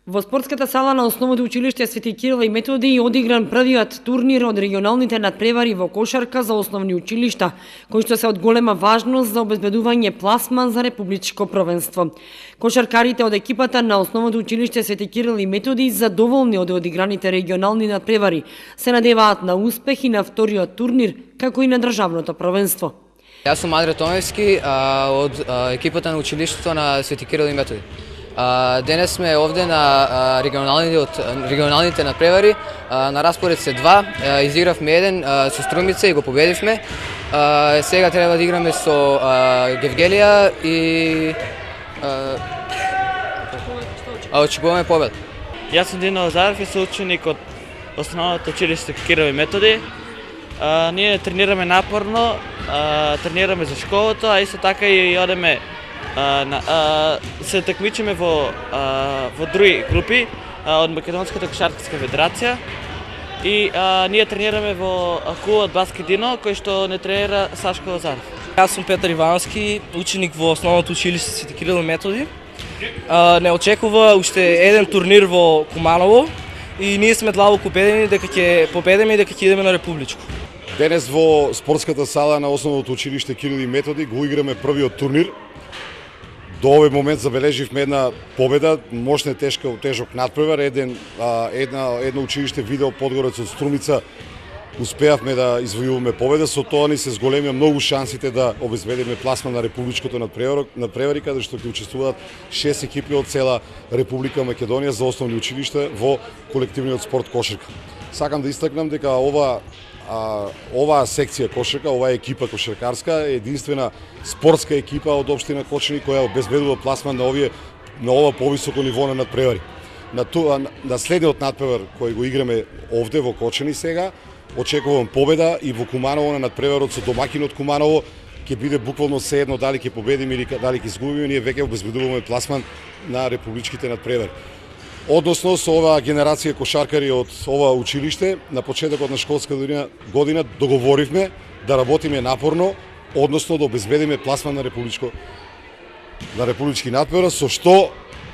Во спортската сала на Основното училиште Свети Кирил и Методи одигран првиот турнир од регионалните надпревари во кошарка за основни училишта, кои што се од голема важност за обезбедување пласман за републичко првенство. Кошаркарите од екипата на Основното училиште Свети Кирил и Методи, задоволни од одиграните регионални надпревари, се надеваат на успех и на вториот турнир, како и на државното првенство. Јас сум Андре Томевски од екипата на училиштето на Свети Кирил и Методи. Денес сме овде на регионалните надпревари. На распоред се два. Изигравме еден со Струмица и го победивме. Сега треба да играме со Гевгелија и очекуваме победа. Јас сум Дино Лазаров и сум ученик од Основното училиште Кирил и Методи. Ние тренираме напорно, тренираме за школото, а исто така и одеме се такмичиме во други групи од Македонската кошаркарска федерација и ние тренираме во клубот Баски Дино, кој што не тренира Сашко Лазаров. Јас сум Петар Ивановски, ученик во Основното училиште Свети Кирил и Методи. Не очекува уште еден турнир во Куманово и ние сме длабоко убедени дека ќе победиме и дека ќе идеме на републичко. Денес во спортската сала на Основното училиште Кирил и Методи го играме првиот турнир. До овој момент забележивме една победа, мощна тежок надпревар, едно училиште Видео Подгорец од Струмица успеавме да извојуваме победа, со тоа ни се зголемија многу шансите да обезбедиме пласман на републичкото надпревари, каде што ќе учествуваат 6 екипи од цела Република Македонија за основни училишта во колективниот спорт кошарка. Сакам да истакнам дека оваа секција кошарка, оваа екипа кошаркарска е единствена спортска екипа од општина Кочани која обезбедува пласман на ова повисоко ниво на надпревари. На следниот надпревар кој го играме овде во Кочани сега, очекувам победа и во Куманово на надпреварот со домакинот Куманово ќе биде буквално сеедно дали ќе победиме или дали ќе изгубиме, ние веќе обезбедуваме пласман на републичките надпревари. Односно со оваа генерација кошаркари од ова училиште, на почетокот на школска година договоривме да работиме напорно, односно да обезбедиме пласман на републички надпревар, со што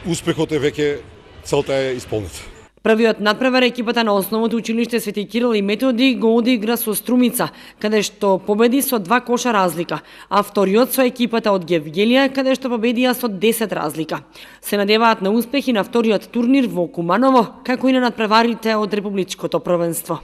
успехот е веќе целта е исполнета. Првиот надпревар екипата на Основното училиште Свети Кирил и Методи го одигра со Струмица, каде што победи со 2 коша разлика, а вториот со екипата од Гевгелија, каде што победија со 10 разлика. Се надеваат на успех и на вториот турнир во Куманово, како и на надпреварите од републичкото првенство.